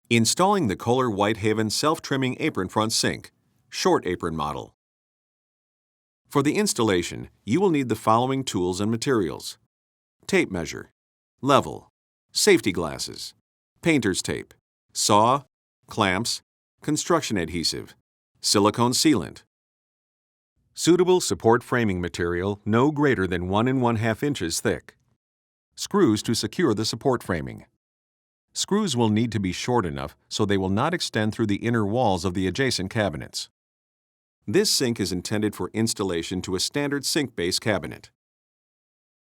Installing the Kohler Whitehaven self-trimming apron-front sink, short apron model. For the installation, you will need the following tools and materials: tape measure, level, safety glasses, painter's tape, saw, clamps, construction adhesive, silicone sealant. Suitable support framing material no greater than 1 1/2 inches thick. Screws to secure the support framing. Screws will need to be short enough so they will not extend through the inner walls of the adjacent cabinets. This sink is intended for installation to a standard sink base cabinet.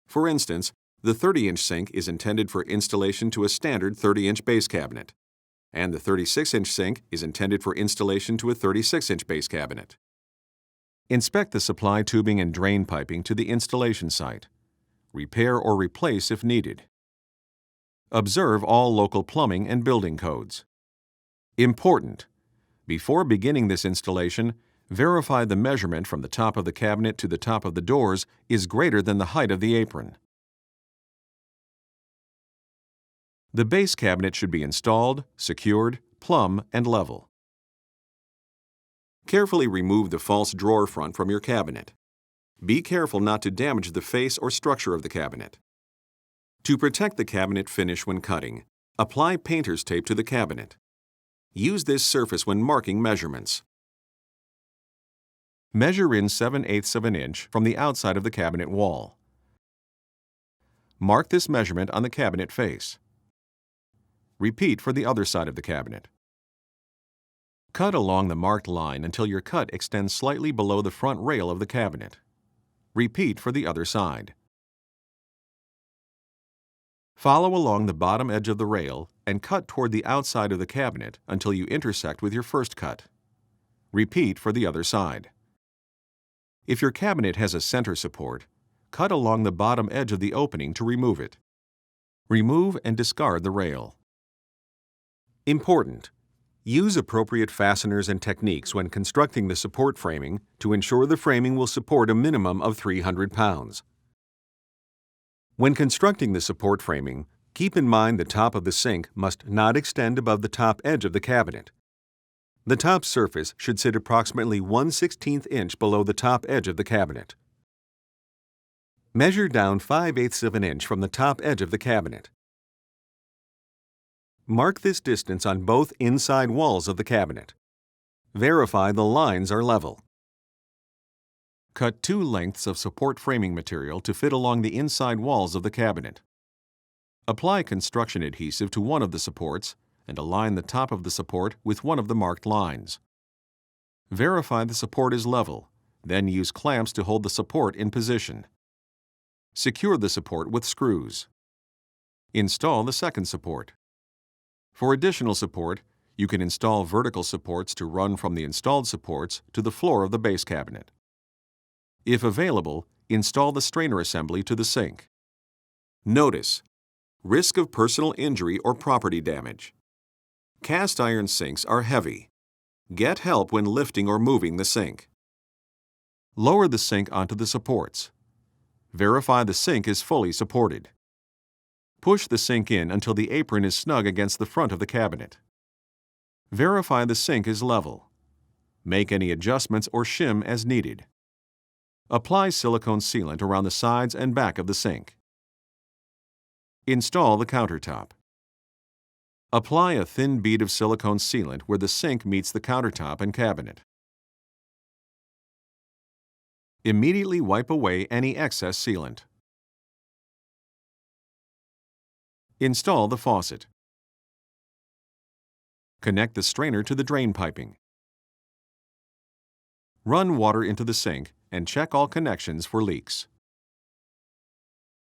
For instance, the 30-inch sink is intended for installation to a standard 30-inch base cabinet, and the 36-inch sink is intended for installation to a 36-inch base cabinet. Inspect the supply tubing and drain piping to the installation site. Repair or replace if needed. Observe all local plumbing and building codes. Important: before beginning this installation, verify the measurement from the top of the cabinet to the top of the doors is greater than the height of the apron. The base cabinet should be installed, secured, plumb, and level. Carefully remove the false drawer front from your cabinet. Be careful not to damage the face or structure of the cabinet. To protect the cabinet finish when cutting, apply painter's tape to the cabinet. Use this surface when marking measurements. Measure in 7/8 of an inch from the outside of the cabinet wall. Mark this measurement on the cabinet face. Repeat for the other side of the cabinet. Cut along the marked line until your cut extends slightly below the front rail of the cabinet. Repeat for the other side. Follow along the bottom edge of the rail and cut toward the outside of the cabinet until you intersect with your first cut. Repeat for the other side. If your cabinet has a center support, cut along the bottom edge of the opening to remove it. Remove and discard the rail. Important: use appropriate fasteners and techniques when constructing the support framing to ensure the framing will support a minimum of 300 pounds. When constructing the support framing, keep in mind the top of the sink must not extend above the top edge of the cabinet. The top surface should sit approximately 1/16 inch below the top edge of the cabinet. Measure down 5/8 of an inch from the top edge of the cabinet. Mark this distance on both inside walls of the cabinet. Verify the lines are level. Cut 2 lengths of support framing material to fit along the inside walls of the cabinet. Apply construction adhesive to one of the supports and align the top of the support with one of the marked lines. Verify the support is level, then use clamps to hold the support in position. Secure the support with screws. Install the second support. For additional support, you can install vertical supports to run from the installed supports to the floor of the base cabinet. If available, install the strainer assembly to the sink. Notice: risk of personal injury or property damage. Cast iron sinks are heavy. Get help when lifting or moving the sink. Lower the sink onto the supports. Verify the sink is fully supported. Push the sink in until the apron is snug against the front of the cabinet. Verify the sink is level. Make any adjustments or shim as needed. Apply silicone sealant around the sides and back of the sink. Install the countertop. Apply a thin bead of silicone sealant where the sink meets the countertop and cabinet. Immediately wipe away any excess sealant. Install the faucet. Connect the strainer to the drain piping. Run water into the sink and check all connections for leaks.